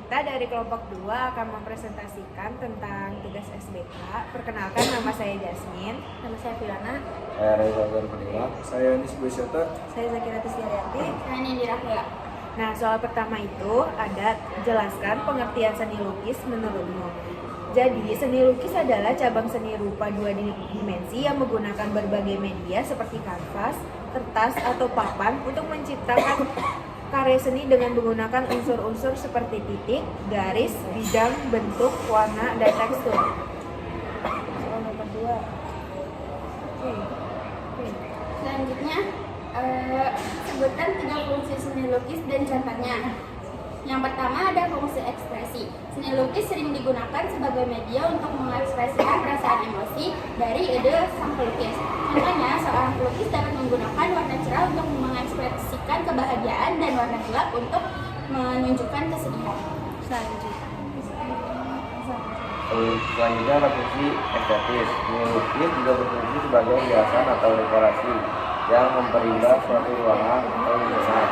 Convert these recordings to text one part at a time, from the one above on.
Kita dari kelompok 2 akan mempresentasikan tentang tugas SBK. Perkenalkan, nama saya Jasmine. Nama saya Filana. Saya Reza Zarfadila. Saya Anis Boysyata. Saya Zakira Tistiariati. Saya Nindi Rahula. Nah, soal pertama itu ada jelaskan pengertian seni lukis menurutmu. Jadi, seni lukis adalah cabang seni rupa dua dimensi yang menggunakan berbagai media seperti kanvas, kertas, atau papan untuk menciptakan karya seni dengan menggunakan unsur-unsur seperti titik, garis, bidang, bentuk, warna, dan tekstur. Soal nomor 2. Selanjutnya, sebutkan 3 fungsi seni lukis dan contohnya. Yang pertama ada fungsi ekspresi. Seni lukis sering digunakan sebagai media untuk mengekspresikan perasaan emosi dari ide sang pelukis. Contohnya, seorang pelukis dapat menggunakan warna cerah untuk mengekspresikan kebahagiaan dan warna gelap untuk menunjukkan kesedihan. Selanjutnya ada fungsi estetis. Seni lukis juga berfungsi sebagai hiasan atau dekorasi yang memperindah suatu ruangan atau lingkungan.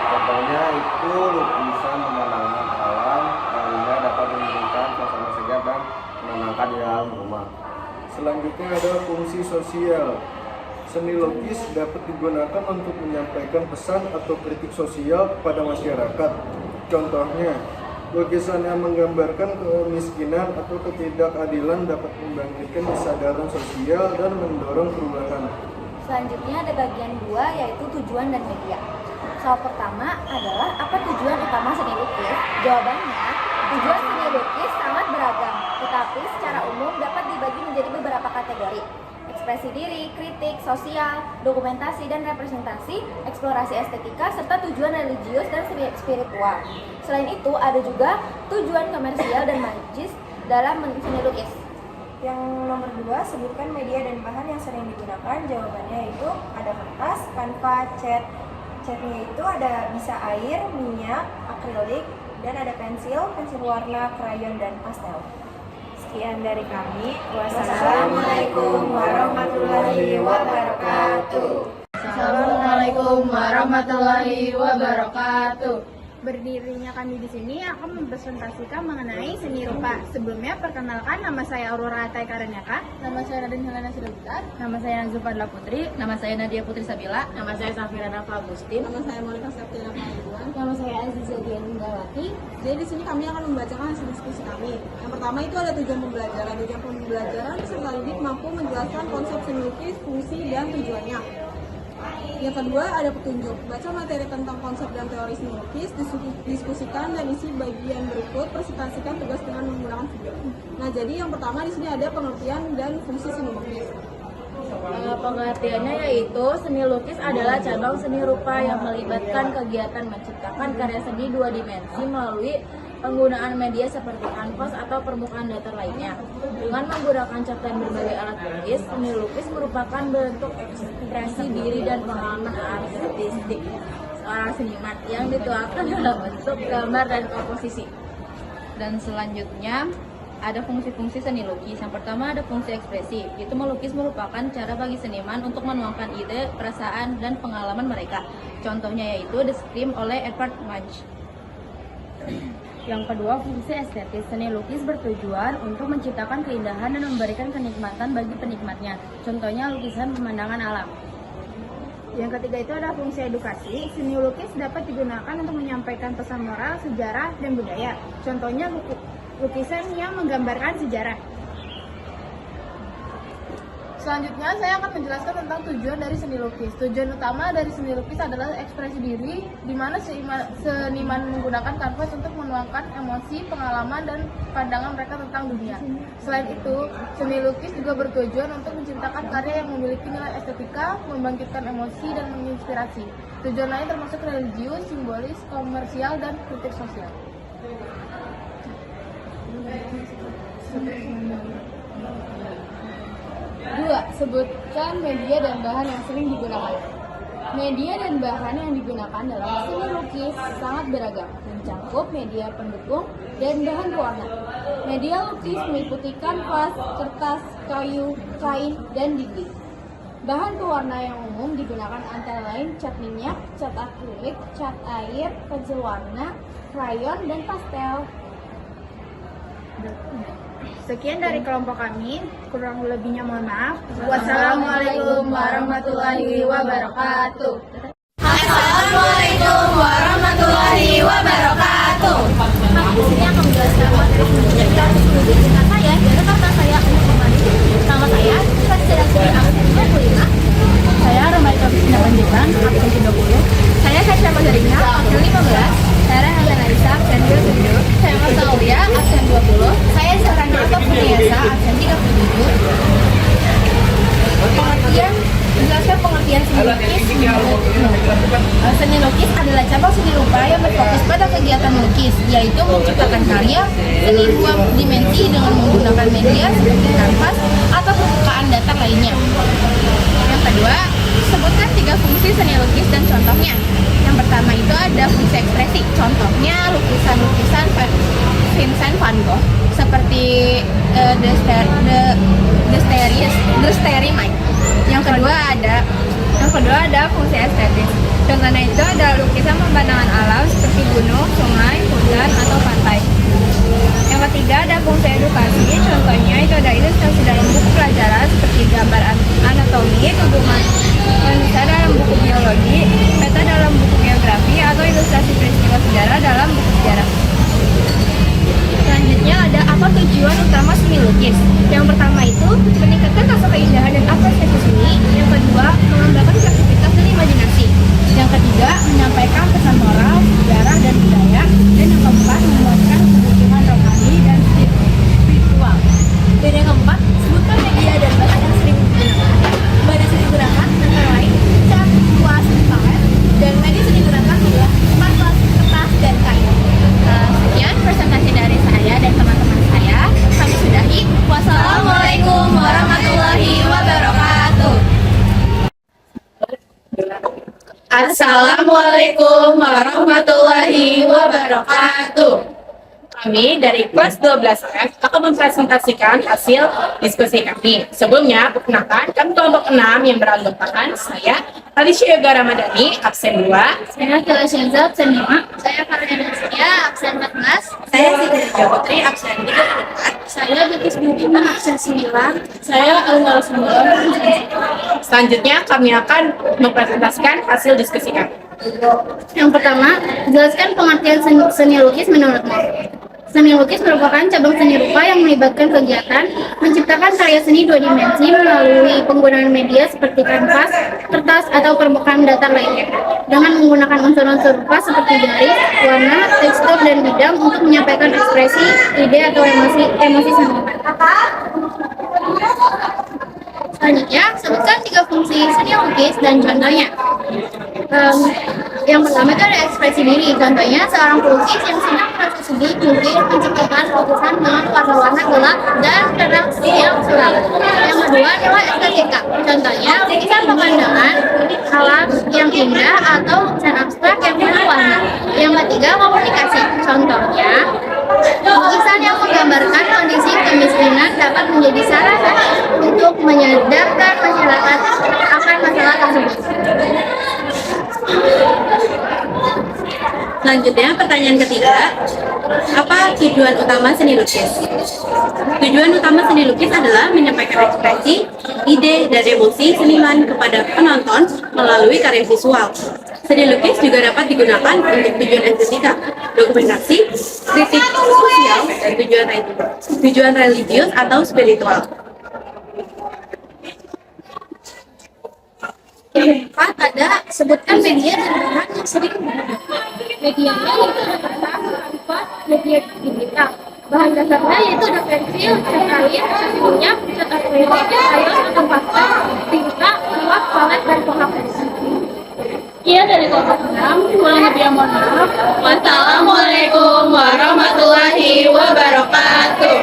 Contohnya itu lukisan pemandangan alam yang indah dapat memberikan suasana segar dan menenangkan di dalam rumah. Selanjutnya ada fungsi sosial. Seni lukis dapat digunakan untuk menyampaikan pesan atau kritik sosial kepada masyarakat. Contohnya, lukisan yang menggambarkan kemiskinan atau ketidakadilan dapat membangkitkan kesadaran sosial dan mendorong perubahan. Selanjutnya ada bagian 2 yaitu tujuan dan media. Soal pertama adalah apa tujuan utama seni lukis? Jawabannya, tujuan seni lukis sangat beragam, tetapi secara umum dapat dibagi menjadi beberapa kategori. Ekspresi diri, kritik, sosial, dokumentasi dan representasi, eksplorasi estetika, serta tujuan religius dan spiritual. Selain itu, ada juga tujuan komersial dan magis dalam seni lukis. Yang nomor 2, sebutkan media dan bahan yang sering digunakan. Jawabannya itu ada kertas, kanvas, cat. Catnya itu ada bisa air, minyak, akrilik, dan ada pensil warna, krayon, dan pastel. Sekian dari kami. Wassalamualaikum warahmatullahi wabarakatuh. Assalamualaikum warahmatullahi wabarakatuh. Berdirinya kami di sini akan mempresentasikan mengenai seni rupa. Sebelumnya, perkenalkan, nama saya Aurora Atai Karanyaka. Nama saya Raden Helena Sidabutar. Nama saya Zulfadla Putri. Nama saya Nadia Putri Sabila. Nama saya Safira Nafa Agustin. Nama saya Monika Septiana Panggilan. Nama saya Aziza Dian Indrawati. Jadi di sini kami akan membacakan hasil diskusi kami. Yang pertama itu ada tujuan pembelajaran. Tujuan pembelajaran peserta didik mampu menjelaskan konsep seni lukis, fungsi dan tujuannya. Yang kedua ada petunjuk. Baca materi tentang konsep dan teori seni lukis, diskusikan dan isi bagian berikut, presentasikan tugas dengan menggunakan video. Nah, jadi yang pertama di sini ada pengertian dan fungsi seni lukis. Pengertiannya yaitu seni lukis adalah cabang seni rupa yang melibatkan kegiatan menciptakan karya seni dua dimensi melalui penggunaan media seperti kanvas atau permukaan datar lainnya. Dengan menggunakan cat dan berbagai alat lukis, seni lukis merupakan bentuk ekspresi diri dan pengalaman artistik seorang seniman yang dituangkan dalam bentuk gambar dan komposisi. Dan selanjutnya ada fungsi-fungsi seni lukis. Yang pertama ada fungsi ekspresi. Itu melukis merupakan cara bagi seniman untuk menuangkan ide, perasaan, dan pengalaman mereka. Contohnya yaitu The Scream oleh Edvard Munch. Yang kedua, fungsi estetis. Seni lukis bertujuan untuk menciptakan keindahan dan memberikan kenikmatan bagi penikmatnya. Contohnya lukisan pemandangan alam. Yang ketiga itu ada fungsi edukasi. Seni lukis dapat digunakan untuk menyampaikan pesan moral, sejarah, dan budaya. Contohnya lukisan yang menggambarkan sejarah. Selanjutnya saya akan menjelaskan tentang tujuan dari seni lukis. Tujuan utama dari seni lukis adalah ekspresi diri, di mana seniman menggunakan kanvas untuk menuangkan emosi, pengalaman, dan pandangan mereka tentang dunia. Selain itu, seni lukis juga bertujuan untuk menciptakan karya yang memiliki nilai estetika, membangkitkan emosi, dan menginspirasi. Tujuan lain termasuk religius, simbolis, komersial, dan kritik sosial. Dua, sebutkan media dan bahan yang sering digunakan. Media dan bahan yang digunakan dalam seni lukis sangat beragam, mencakup media pendukung dan bahan pewarna. Media lukis meliputi kanvas, kertas, kayu, kain, dan dinding. Bahan pewarna yang umum digunakan antara lain cat minyak, cat akrilik, cat air, pensil warna, krayon, dan pastel. Sekian dari kelompok kami, kurang lebihnya mohon maaf. Wassalamualaikum warahmatullahi wabarakatuh. Assalamualaikum warahmatullahi wabarakatuh. Kami di sini akan menjelaskan materi selanjutnya dengan saya dan rekan saya untuk membantu. Nama saya Fasilitasi absen 25. Saya Romaika Bisna Panjaitan, absen 20. Saya Hasya Mazarina, absen 15. Saya Helen Aisyah, absen 27. Saya Mas Aulia, absen 20. Saya Sarana atau Puniasa, absen 37. Menjelaskan pengertian seni lukis. Seni lukis adalah cabang seni rupa yang berfokus pada kegiatan melukis, yaitu menciptakan karya seni dua dimensi dengan menggunakan media seperti kanvas atau permukaan datar lainnya. Yang kedua, sebutkan 3 fungsi seni lukis dan contohnya. Yang pertama itu ada fungsi ekspresi, contohnya lukisan-lukisan Vincent van Gogh seperti The Starry Night. Yang kedua ada fungsi estetis. Contohnya itu ada lukisan pemandangan alam seperti gunung, sungai, hutan, atau pantai. Yang ketiga ada fungsi edukasi. Contohnya itu ada ilustrasi dalam buku pelajaran seperti gambar anatomi, tubuh manusia dalam buku biologi, peta dalam buku geografi, atau ilustrasi peristiwa sejarah dalam buku sejarah. Selanjutnya ada apa tujuan utama seni lukis. Yang pertama itu meningkatkan rasa keindahan dan apresiasi seni. Yang kedua, mengembangkan kreativitas dan imajinasi. Yang ketiga, menyampaikan pesan moral, sejarah, dan budaya. Dan yang keempat, memuaskan kebutuhan rohani dan spiritual. Dan yang keempat, sebutkan media dan bahan yang sering digunakan. Bahan yang sering digunakan antara lain cat, kuas, palet, dan media sering digunakan adalah kanvas, kertas, dan kayu. Sekian presentasi dari saya dan teman-teman saya. Kami sudahi. Wassalamualaikum warahmatullahi wabarakatuh. Assalamualaikum warahmatullahi wabarakatuh. Kami dari kelas 12F akan mempresentasikan hasil diskusi kami. Sebelumnya, perkenalkan kami kelompok 6 yang beranggotakan saya, Alicia Yoga Ramadhani, absen 2. Saya Kila Syenza, absen 5. Saya Karina Nasya, absen 14. Saya Siti Putri, absen 34. Saya Betis Bintang, absen 9. Saya Alma Sumber. Selanjutnya, kami akan mempresentasikan hasil diskusi kami. Yang pertama, jelaskan pengertian seni lukis menurutmu. Seni lukis merupakan cabang seni rupa yang melibatkan kegiatan menciptakan karya seni 2 dimensi melalui penggunaan media seperti kanvas, kertas, atau permukaan datar lainnya, dengan menggunakan unsur-unsur rupa seperti garis, warna, tekstur, dan bidang untuk menyampaikan ekspresi, ide, atau emosi seniman. Selanjutnya, sebutkan 3 fungsi seni lukis dan contohnya. Yang pertama itu ada ekspresi diri. Contohnya, seorang pelukis yang senang merasa sedih mungkin menciptakan lukisan dengan warna-warna gelap dan terang yang suram. Yang kedua adalah estetika. Contohnya, lukisan pemandangan alam yang indah atau lukisan abstrak yang penuh warna. Yang ketiga, komunikasi. Contohnya, lukisan yang menggambarkan kondisi kemiskinan dapat menjadi sarana untuk menyadarkan masyarakat akan masalah tersebut. Selanjutnya, pertanyaan ketiga, apa tujuan utama seni lukis? Tujuan utama seni lukis adalah menyampaikan ekspresi, ide, dan emosi seniman kepada penonton melalui karya visual. Seni lukis juga dapat digunakan untuk tujuan estetika, dokumentasi, kritik sosial, dan tujuan religius atau spiritual. Yang keempat ada sebutkan media dan bahan yang sering digunakan. Medianya itu ada kertas, kanvas, media digital. Bahan dasarnya yaitu ada pensil, cat air, cat minyak, cat akrilik, krayon atau pastel, tinta, kuas, palet, dan penghapus. Iya dari kelompok 6, kurang lebih mohon maaf. Wassalamualaikum warahmatullahi wabarakatuh.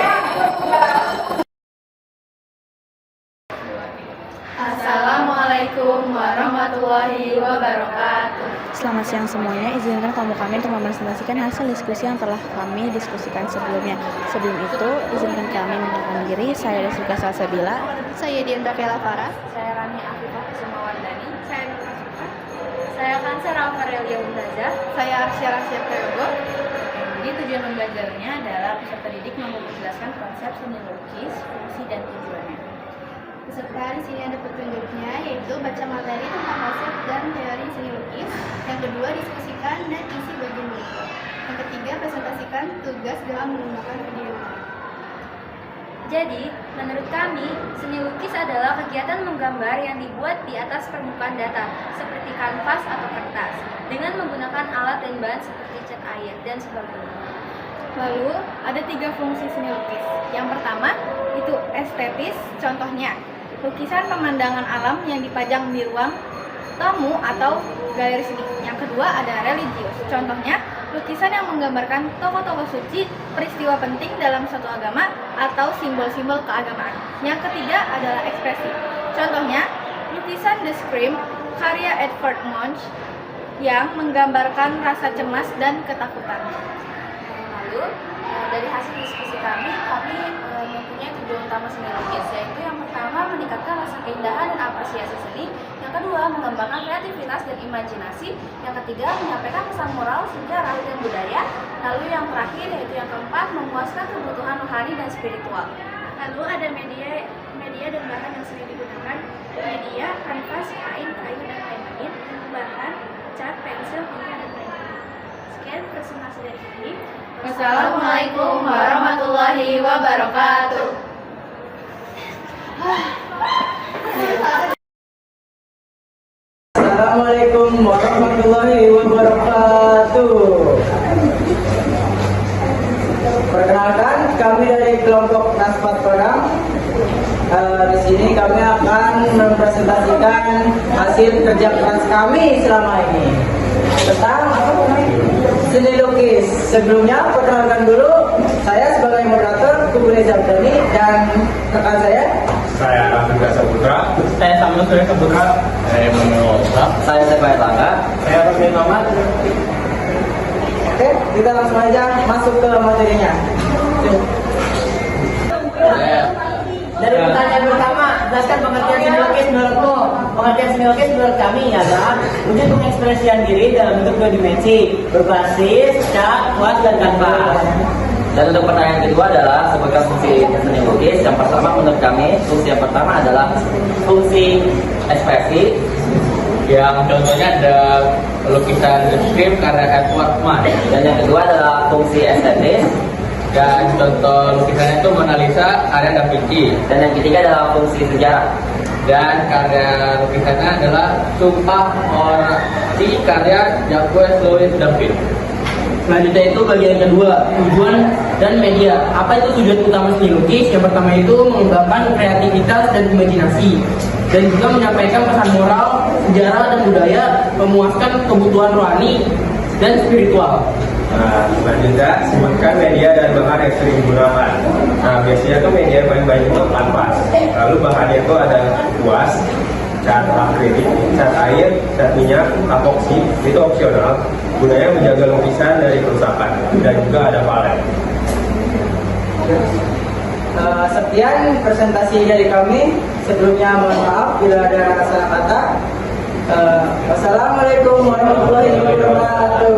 Assalamualaikum warahmatullahi wabarakatuh. Selamat siang semuanya, izinkan kelompok kami untuk mempresentasikan hasil diskusi yang telah kami diskusikan sebelumnya. Sebelum itu, izinkan kami mengenalkan diri. Saya Desika Salsabila. Saya Diandra Kela Farah. Saya Rani Afifah Kusumawardani. Saya Nur Asuka. Saya Kanser Alvarelia Undaza. Saya Arsya Rasya Prayogo. Jadi tujuan pembelajarannya adalah peserta didik mampu menjelaskan konsep seni lukis, fungsi dan tujuannya. Peserta di sini ada petunjuknya, yaitu baca materi tentang konsep dan teori seni lukis. Yang kedua, diskusikan dan isi bagian berikut. Yang ketiga, presentasikan tugas dalam menggunakan video. Jadi, menurut kami, seni lukis adalah kegiatan menggambar yang dibuat di atas permukaan data, seperti kanvas atau kertas, dengan menggunakan alat dan bahan seperti cat air dan sebagainya. Lalu, ada 3 fungsi seni lukis. Yang pertama, itu estetis, contohnya lukisan pemandangan alam yang dipajang di ruang tamu atau galeri seni. Yang kedua, ada religius, contohnya lukisan yang menggambarkan tokoh-tokoh suci, peristiwa penting dalam suatu agama, atau simbol-simbol keagamaan. Yang ketiga adalah ekspresi, contohnya lukisan The Scream karya Edvard Munch yang menggambarkan rasa cemas dan ketakutan. Lalu, dari hasil diskusi kami mempunyai tujuan utama seni lukis, yaitu yang pertama meningkatkan rasa keindahan dan apresiasi seni, yang kedua mengembangkan kreativitas dan imajinasi, yang ketiga menyampaikan pesan moral, sejarah dan budaya, lalu yang terakhir yaitu yang keempat memuaskan kebutuhan rohani dan spiritual. Lalu ada media dan bahan yang sering digunakan. Media, kanvas, kain, kayu, dan lain-lain. Bahan, cat, pensil, hingga dan lain-lain. Sekian presentasi dari kami. Wassalamualaikum warahmatullahi wabarakatuh. Assalamualaikum warahmatullahi wabarakatuh. Perkenalkan, kami dari kelompok Naspat Padang. Di sini kami akan mempresentasikan hasil kerja keras kami selama ini tentang seni lukis. Sebelumnya, perkenalkan dulu, saya sebagai moderator Kubule Zabdani dan rekan saya Abdullah Saputra. Saya Samuel Surya Saputra. Saya Manuel Olsa. Saya Sebaik Langga. Saya Raffi Muhammad. Oke, kita langsung aja masuk ke materinya. Dari pertanyaan pertama, jelaskan pengertian seni lukis menurutmu. Pengertian seni lukis menurut kami adalah wujud pengekspresian diri dalam bentuk 2 dimensi, berbasis cat, kuas, dan kanvas. Dan untuk pertanyaan kedua adalah sebagai fungsi seni lukis. Yang pertama menurut kami, fungsi yang pertama adalah fungsi ekspresi. Yang contohnya ada lukisan The Scream karya Edvard Munch. Dan yang kedua adalah fungsi estetis. Dan contoh lukisannya itu Mona Lisa karya Da Vinci. Dan yang ketiga adalah fungsi sejarah. Dan karya lukisannya adalah Sumpah Orasi karya Jacques Louis David. Selanjutnya itu bagian kedua, tujuan dan media. Apa itu tujuan utama seni lukis? Yang pertama itu mengembangkan kreativitas dan imajinasi, dan juga menyampaikan pesan moral, sejarah dan budaya, memuaskan kebutuhan rohani dan spiritual. Nah, selanjutnya sebutkan media dan bahan yang sering digunakan. Nah, biasanya tuh media yang paling banyak itu kanvas. Lalu bahannya itu ada kuas, cat akrilik, cat air, cat minyak, epoksi, itu opsional. Gunanya menjaga lukisan dari kerusakan, dan juga ada palet. Sekian presentasi dari kami. Sebelumnya mohon maaf bila ada salah kata. Wassalamualaikum warahmatullahi wabarakatuh.